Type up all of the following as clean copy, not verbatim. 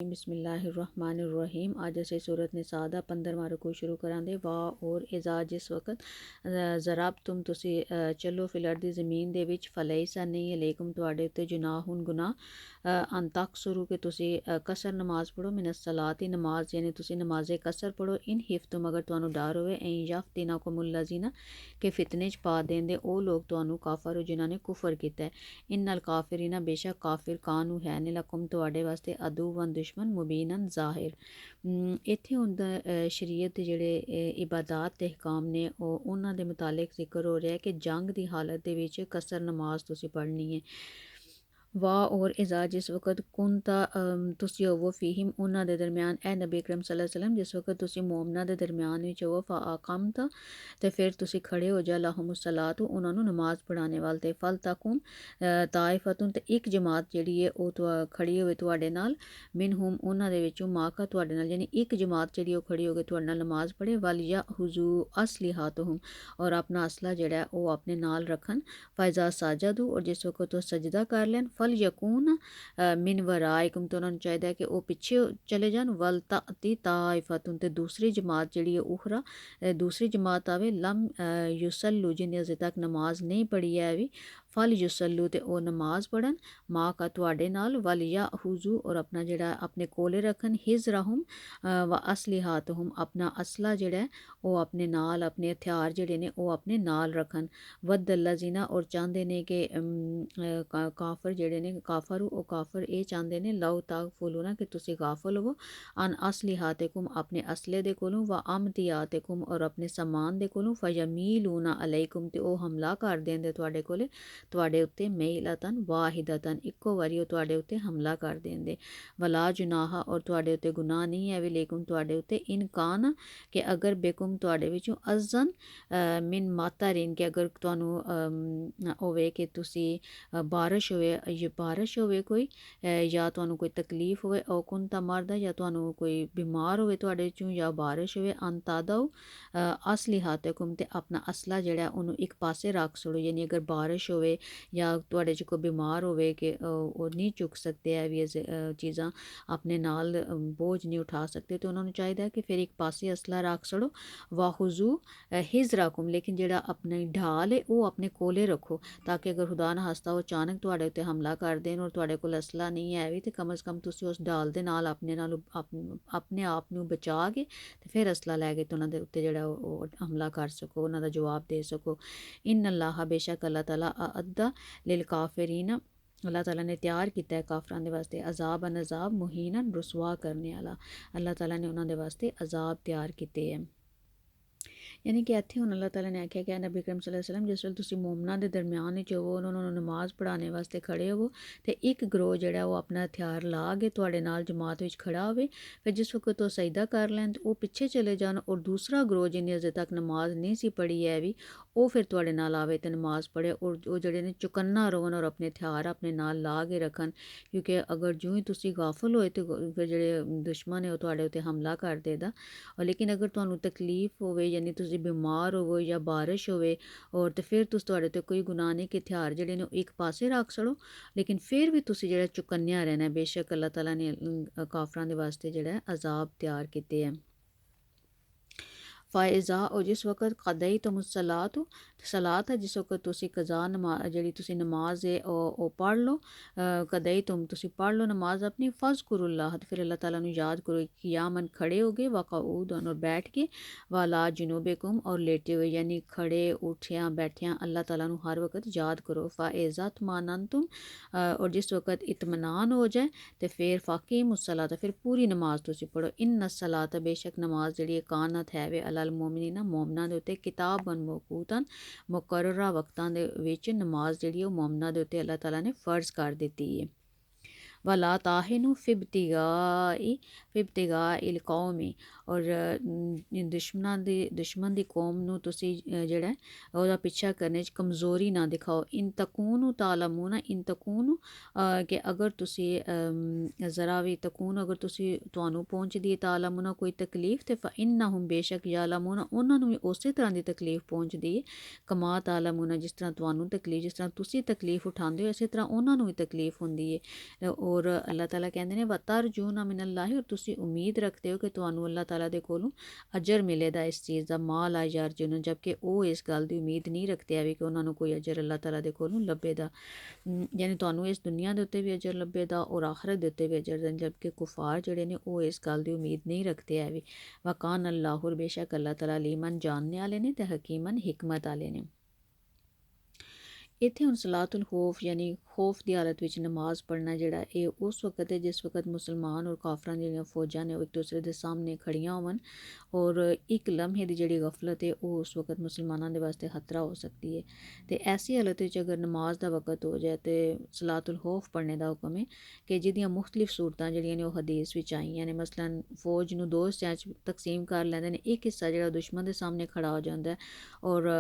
बिस्मिल्लाहिर्रहमानिर्रहीम। आज ਅਸੀਂ सूरत निसा ਦਾ 15ਵਾਂ ਰਕੂ ਸ਼ੁਰੂ ਕਰਾਂਗੇ। ਵਾਹ ਔਰ ਇਜ਼ਾ ਜਿਸ ਵਕਤ ਜ਼ਰਾਬ ਤੁਮ ਤੁਸੀਂ ਚਲੋ ਫਿਲ ਅਰਦੀ ਜ਼ਮੀਨ ਦੇ ਵਿੱਚ ਫਲੈਸਾ ਨਹੀਂ ਅਲੈਕੁਮ ਤੁਹਾਡੇ ਉੱਤੇ ਜੁਨਾਹੁਨ ਗੁਨਾਹ ਅਨ ਤਕਸੁਰੂ ਕਿ ਤੁਸੀਂ ਕਸਰ ਨਮਾਜ਼ ਪੜੋ ਮਿਨ ਸਲਾਤੀ ਨਮਾਜ਼ ਯਾਨੀ ਤੁਸੀਂ ਨਮਾਜ਼ੇ ਕਸਰ ਪੜੋ ਇਨ ਹਿਫਤੁਮ ਅਗਰ ਤੁਹਾਨੂੰ ਡਰ ਹੋਵੇ ਐ ਯਫਤਿਨਾ ਕੁਮੁਲ ਲਜ਼ੀਨਾ ਕਿ ਫਿਤਨੇ 'ਚ ਪਾ ਦੇਂਦੇ ਉਹ ਲੋਕ ਤੁਹਾਨੂੰ ਕਾਫਰ ਹੋ ਜਿਨ੍ਹਾਂ ਨੇ ਕੁਫਰ ਕੀਤਾ ਹੈ। ਇਨ ਨਾਲ ਕਾਫਿਰੀਨਾ ਬੇਸ਼ੱਕ ਕਾਫਿਰ ਕਾਨੂੰ ਹੈ ਨੇ ਲਕੁਮ ਤੁਹਾਡੇ ਵਾਸਤੇ ਅਦੂਵਨ ਦੁਸ਼ਮਨ ਮੁਬੀਨਨ ਜ਼ਾਹਿਰ। ਇੱਥੇ ਹੁੰਦਾ ਸ਼ਰੀਅਤ ਦੇ ਜਿਹੜੇ ਇਬਾਦਾਤ ਤੇ ਅਹਿਕਾਮ ਨੇ ਉਹ ਉਹਨਾਂ ਦੇ ਮੁਤਾਲਿਕ ਜ਼ਿਕਰ ਹੋ ਰਿਹਾ ਕਿ ਜੰਗ ਦੀ ਹਾਲਤ ਦੇ ਵਿੱਚ ਕਸਰ ਨਮਾਜ਼ ਤੁਸੀਂ ਪੜ੍ਹਨੀ ਹੈ। ਵਾਹ ਔਰ ਇਜ਼ਾ ਜਿਸ ਵਕਤ ਕੁੰਤਾ ਤੁਸੀਂ ਹੋਵੋ ਫੀਹਿਮ ਉਹਨਾਂ ਦੇ ਦਰਮਿਆਨ ਐ ਨਬੀ ਅਕਰਮ ਸੱਲੱਲਾਹੁ ਅਲੈਹਿ ਵਸੱਲਮ ਜਿਸ ਵਕਤ ਤੁਸੀਂ ਮੋਮਨਾਂ ਦੇ ਦਰਮਿਆਨ ਵਿੱਚ ਹੋਵੋ ਫਾ ਆਕਮਤਾ ਤੇ ਫਿਰ ਤੁਸੀਂ ਖੜੇ ਹੋ ਜਾ ਲਾਹੁਮ ਸਲਾਤੂ ਉਹਨਾਂ ਨੂੰ ਨਮਾਜ਼ ਪੜ੍ਹਾਉਣੇ ਵਾਲ ਤੇ ਫਲ ਤਕੁਮ ਤਾਇਫਤੁਨ ਤੇ ਇੱਕ ਜਮਾਤ ਜਿਹੜੀ ਹੈ ਉਹ ਖੜੀ ਹੋਵੇ ਤੁਹਾਡੇ ਨਾਲ ਮਿਨਹੁਮ ਉਹਨਾਂ ਦੇ ਵਿੱਚੋਂ ਮਾਕਾ ਤੁਹਾਡੇ ਨਾਲ ਯਾਨੀ ਇੱਕ ਜਮਾਤ ਜਿਹੜੀ ਉਹ ਖੜੀ ਹੋ ਕੇ ਤੁਹਾਡੇ ਨਾਲ ਨਮਾਜ਼ ਪੜ੍ਹੇ ਵਲ ਯਾ ਹੁਜ਼ੂ ਅਸਲਿਹਾਤਹੁਮ ਔਰ ਆਪਣਾ ਅਸਲਾ ਜਿਹੜਾ ਉਹ ਆਪਣੇ ਨਾਲ ਰੱਖਣ ਫਾਇਜ਼ਾ ਸਾਜਦੂ ਔਰ ਜਿਸ ਵਕਤ ਉਹ ਸਜਦਾ ਕਰ ਲੈਣ फल यकून मिन वराइकुम तो उन्होंने चाहिए कि वह पिछे चले जान वल ताती ताइफतुन ते दूसरी जमात जी उखरा दूसरी जमात आवे लम युसल्लू जिन्हें अजे तक नमाज नहीं पढ़ी है भी फल युसल्लू ते वह नमाज पढ़न माँ का तुआडे नाल वल या हुजू और अपना जड़ा अपने कोले रखन हिजरहुम व असलिहातहुम अपना असला जड़ा वो अपने नाल अपने हथियार जड़े ने वो अपने नाल रखन वद्दल्लज़ीना और चाहते ने कि काफर ਜਿਹੜੇ ਨੇ ਕਾਫਰ ਉਹ ਕਾਫਰ ਇਹ ਚਾਹੁੰਦੇ ਨੇ ਲਓ ਤਾਗਫੁਲੂਨਾ ਕਿ ਤੁਸੀਂ ਗਾਫਲ ਹੋਵੋ ਅਨ ਅਸਲਿਹਾਤਿਕੁਮ ਆਪਣੇ ਅਸਲੇ ਦੇ ਕੋਲੋਂ व ਅਮਤਿਆਤਿਕੁਮ ਔਰ ਆਪਣੇ ਸਮਾਨ ਦੇ ਕੋਲੋਂ ਫਯਮੀਲੂਨਾ ਅਲੈਕੁਮ ਤੇ ਉਹ ਹਮਲਾ ਕਰ ਦੇਂਦੇ ਤੁਹਾਡੇ ਕੋਲੇ ਤੁਹਾਡੇ ਉੱਤੇ ਮੇਲਤਨ ਵਾਹਿਦਤਨ ਇੱਕੋ ਵਾਰੀ ਉਹ ਤੁਹਾਡੇ ਉੱਤੇ ਹਮਲਾ ਕਰ ਦੇਂਦੇ ਵਲਾ ਜੁਨਾਹਾ ਔਰ ਤੁਹਾਡੇ ਉੱਤੇ ਗੁਨਾਹ ਨਹੀਂ ਹੈ ਵੀ ਲੇਕੁਮ ਤੁਹਾਡੇ ਉੱਤੇ ਇਨਕਾਨ ਕਿ ਅਗਰ ਬੇਕੁਮ ਤੁਹਾਡੇ ਵਿੱਚੋਂ ਅਜ਼ਨ ਮਿਨ ਮਾਤਰਿਨ ਕਿ ਅਗਰ ਤੁਹਾਨੂੰ ਹੋਵੇ ਕਿ ਤੁਸੀਂ ਬਾਰਿਸ਼ ਹੋਵੇ ਬਾਰਿਸ਼ ਹੋਵੇ ਕੋਈ ਜਾਂ ਤੁਹਾਨੂੰ ਕੋਈ ਤਕਲੀਫ ਹੋਵੇ ਉਹ ਕੁਨ ਤਾਂ ਮਰਦਾ ਜਾਂ ਤੁਹਾਨੂੰ ਕੋਈ ਬਿਮਾਰ ਹੋਵੇ ਤੁਹਾਡੇ ਚੋਂ ਜਾਂ ਬਾਰਿਸ਼ ਹੋਵੇ ਅੰਤਾਦਉ ਅਸਲਿਹਾਤਕੁਮ ਤੇ ਆਪਣਾ ਅਸਲਾ ਜਿਹੜਾ ਉਹਨੂੰ ਇੱਕ ਪਾਸੇ ਰੱਖ ਛੋੜੋ ਯਾਨੀ ਅਗਰ ਬਾਰਿਸ਼ ਹੋਵੇ ਜਾਂ ਤੁਹਾਡੇ 'ਚ ਕੋਈ ਬਿਮਾਰ ਹੋਵੇ ਕਿ ਉਹ ਨਹੀਂ ਚੁੱਕ ਸਕਦੇ ਹੈ ਵੀ ਚੀਜ਼ਾਂ ਆਪਣੇ ਨਾਲ ਬੋਝ ਨਹੀਂ ਉਠਾ ਸਕਦੇ ਤੇ ਉਹਨਾਂ ਨੂੰ ਚਾਹੀਦਾ ਕਿ ਫਿਰ ਇੱਕ ਪਾਸੇ ਅਸਲਾ ਰੱਖ ਛੋੜੋ ਵਾਹੁਜ਼ੂ ਹਿਜ਼ਰਾਕੁਮ ਲੇਕਿਨ ਜਿਹੜਾ ਆਪਣੀ ਢਾਲ ਹੈ ਉਹ ਆਪਣੇ ਕੋਲੇ ਰੱਖੋ ਤਾਂ ਕਿ ਅਗਰ ਖੁਦਾ ਨਾ ਹਸਤਾ ਉਹ ਅਚਾਨਕ ਤੁਹਾਡੇ ਉੱਤੇ ਹਮਲਾ ਕਰ ਦੇਣ ਔਰ ਤੁਹਾਡੇ ਕੋਲ ਅਸਲਾ ਨਹੀਂ ਹੈ ਵੀ ਤੇ ਕਮ ਅਜ਼ ਕਮ ਤੁਸੀਂ ਉਸ ਢਾਲ ਦੇ ਨਾਲ ਆਪਣੇ ਆਪ ਨੂੰ ਬਚਾ ਕੇ ਤੇ ਫਿਰ ਅਸਲਾ ਲੈ ਕੇ ਤੇ ਉਹਨਾਂ ਦੇ ਉੱਤੇ ਜਿਹੜਾ ਉਹ ਹਮਲਾ ਕਰ ਸਕੋ ਉਹਨਾਂ ਦਾ ਜਵਾਬ ਦੇ ਸਕੋ ਇਨ ਅੱਲਾਹ ਬੇਸ਼ੱਕ ਅੱਲਾਹ ਤਾਲਾ ਅੱਦਾ ਲਿਲ ਕਾਫਿਰੀਨ अल्लाह ताला ने तैयार किया है काफरान दे वास्ते अजाब अजाब मुहीनन रुसवा करने वाला अल्लाह ताला ने उन्होंने वास्ते अजाब तैयार किए हैं। यानी कि इत्थे हुण अल्लाह ताला ने आख्या कि नबी करीम सल्लल्लाहु अलैहि वसल्लम जिस वेले तुसीं मोमनां दे दरम्यान विच होवो उन्हां नूं नमाज़ पढ़ाने वास्ते खड़े होवो ते एक गिरोह जिहड़ा वो अपना हथियार ला के तुहाडे नाल जमात विच खड़ा होवे फिर जिस वक्त वो सजदा कर लैन ते वो पिछे चले जान और दूसरा गिरोह जिन्हें अजे तक नमाज नहीं सी पढ़ी है भी वो फिर तुहाडे नाल आवे ते नमाज पढ़े और वो जिहड़े ने चुकन्ना रवन और अपने हथियार अपने नाल ला के रखन क्योंकि अगर जूं ही तुसीं गाफल होए तो फिर जिहड़े दुश्मन है वो तुहाडे उत्ते हमला कर देदा और लेकिन अगर तुहानूं तकलीफ होवे यानी ਤੁਸੀਂ ਬਿਮਾਰ ਹੋਵੋ ਜਾਂ ਬਾਰਿਸ਼ ਹੋਵੇ ਔਰ ਤੇ ਫਿਰ ਤੁਸੀਂ ਤੁਹਾਡੇ ਤੇ ਕੋਈ ਗੁਨਾਹ ਨਹੀਂ ਕਿ ਹਥਿਆਰ ਜਿਹੜੇ ਨੇ ਇੱਕ ਪਾਸੇ ਰੱਖ ਛੜੋ ਲੇਕਿਨ ਫਿਰ ਵੀ ਤੁਸੀਂ ਜਿਹੜਾ ਚੁਕੰਨਿਆ ਰਹਿਣਾ ਬੇਸ਼ੱਕ ਅੱਲਾਹ ਤਾਲਾ ਨੇ ਕਾਫਰਾਂ ਦੇ ਵਾਸਤੇ ਜਿਹੜਾ ਅਜ਼ਾਬ ਤਿਆਰ ਕੀਤੇ ਹੈ। फ़ायज़ा और जिस वक्त कदई तो मुसलात सलात है जिस वक्त तुसी कज़ा नमाज जी तुसी नमाज है वो पढ़ लो कदई तुसी पढ़ लो नमाज अपनी फ़ज़कुरुल्लाह तो फिर अल्लाह ताला नू याद करो क़ियामन खड़े हो गए वक़ऊदन और बैठ के वाला जुनूबिकुम और लेटे हुए यानी खड़े उठिया बैठिया अल्लाह ताला नू हर वक्त याद करो फ़ायज़ा तुम और जिस वक्त इत्मीनान हो जाए तो फिर फ़ाकी मुसलात फिर पूरी नमाज तुसी पढ़ो इन सलात बेशक नमाज जी कानत है वे मोमिना मोमना के उत्ते किताबन मौकूतन मुकर्ररा वक्तां दे विच नमाज जिहड़ी ओह मोमना दे उत्ते अल्लाह ताला ने फ़र्ज़ कर दित्ती है। वला ताहिनु फिब्तिगा इल कौमी और दुश्मन दी कौम नू तुसी जेड़ा ओहदा पिछा करने च कमज़ोरी ना दिखाओ इन तकूनु तालमूना इन तकूनु कि अगर तुसी ज़रा भी तकून अगर तुसी तुहानू पहुँचदी है तालमूना कोई तकलीफ ते फ़इन्नहुम बेशक यालमूना उन्हां नू भी उस तरह की तकलीफ पहुँचदी है कमा तालमूना जिस तरह तुहानू तकलीफ जिस तरह तुसी तकलीफ उठांदे हो इस तरह उन्हां नू भी तकलीफ हुंदी है और अल्लाह ताला कहते हैं वतरजूना मिनल्लाहि, और तुसी उम्मीद रखते हो कि तुहानू अल्लाह ताला दे कोलों अजर मिलेगा इस चीज़ का, माल आ यारजुन, जबकि वो इस गल की उम्मीद नहीं रखते है कि उन्होंने कोई अजर अल्लाह ताला दे कोलों लभेगा। यानी तुहानू इस दुनिया के उत्ते भी अजर लभेगा और आखरत के उत्ते भी अजर देन, जबकि कुफार जड़े ने वो इस गल की उम्मीद नहीं रखते है भी। वकान अल्लाह, बेशक अल्लाह ताला अलीमन जानने वाले ने ते हकीमन हिकमत वाले ने। इत्थे हुण सलातुल खौफ यानी खौफ की हालत में नमाज़ पढ़ना जोड़ा ये उस वक्त है जिस वक्त मुसलमान और काफरां जिहड़ियां फौजां ने एक दूसरे के सामने खड़ियां होवन, और एक लम्हे की जिहड़ी गफलत है वो उस वक्त मुसलमानों के वास्ते खतरा हो सकती है। तो ऐसी हालत में अगर नमाज का वक्त हो जाए तो सलातुल खौफ पढ़ने का हुक्म है कि जिहदियां मुख्तलिफ सूरतां जिहड़ियां ने वो हदीस विच आईयां ने। मसलन फौज नूं दो हिस्सिਆਂ 'ਚ तकसीम कर लैंदे ने, एक हिस्सा जिहड़ा दुश्मन के सामने खड़ा हो जाता है और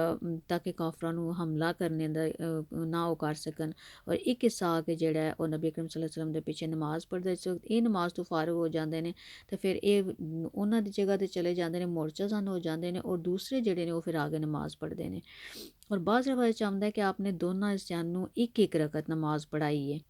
ताकि काफरां नूं हमला करने दा ना वो कर सकन, और एक हिस्सा आके जिहड़ा है वह नबी करीम सल्लल्लाहु अलैहि वसल्लम के पीछे नमाज़ पढ़दा। इस वक्त ये नमाज तो फारग हो जाते हैं तो फिर ये उन्हां दी जगह ते चले जाते हैं, मोर्चाजन हो जाते हैं, और दूसरे जिहड़े ने वो फिर आगे नमाज़ पढ़ते हैं। और बाज़ रवायत आउंदा है कि आपने दोनों हिस्सों नूं एक एक रकत नमाज पढ़ाई है।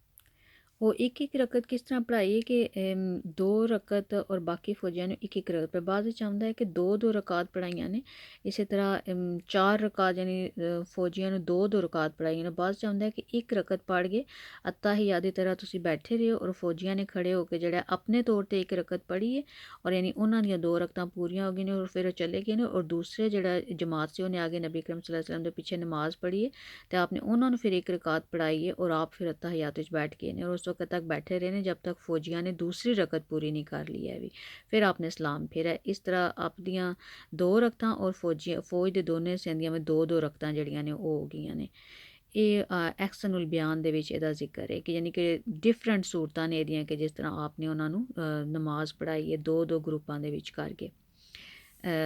वो एक रकत किस तरह पढ़ाई है कि दो रकत और बाकी फौजियों ने एक रकत, पर बाद आउंदा है कि दो दो रकात पढ़ाइयां ने। इसी तरह चार रकात यानी फौजियों ने दो दो रकात पढ़ाई ने। बाद आउंदा है कि एक रकत पढ़ के अत्ताहियात दी तरह तुसी बैठे रहो, और फौजियों ने खड़े होकर जड़ा अपने तौर पर एक रकत पढ़ी है, और यानी उन्होंने दियां दो रकतां पूरियां हो गई ने और फिर चले गए ने, और दूसरे जड़ा जमात से उन्हें आगे नबी करीम सल्लल्लाहु अलैहि वसल्लम के पीछे नमाज पढ़ी है, तो आपने उन्होंने फिर एक रकात पढ़ाई है और आप फिर अत्ताहियात विच बैठ गए ने, और उस वक्त तक बैठे रहे ने जब तक फौजियां ने दूसरी रकत पूरी नहीं कर ली है भी। फिर आपने सलाम फेरा। इस तरह आप दियां दो रकतां और फौज के दोनों हिस्सियां में दो दो रकतां जड़ियां ने वो हो गई ने। ये एक्सनुल बयान दे विच इहदा जिक्र है कि यानी कि डिफरेंट सूरतां ने इहदियां कि जिस तरह आपने उन्होंने नमाज पढ़ाई है दो दो ग्रुपां दे विच करके।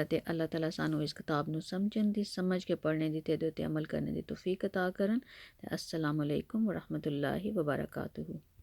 ते अल्लाह ताला सानू इस किताब नूं समझण दी, समझ के पढ़ने दी ते अमल करने दी तौफीक अता करन। अस्सलामु अलैकुम व रहमतुल्लाहि व बरकातुहू।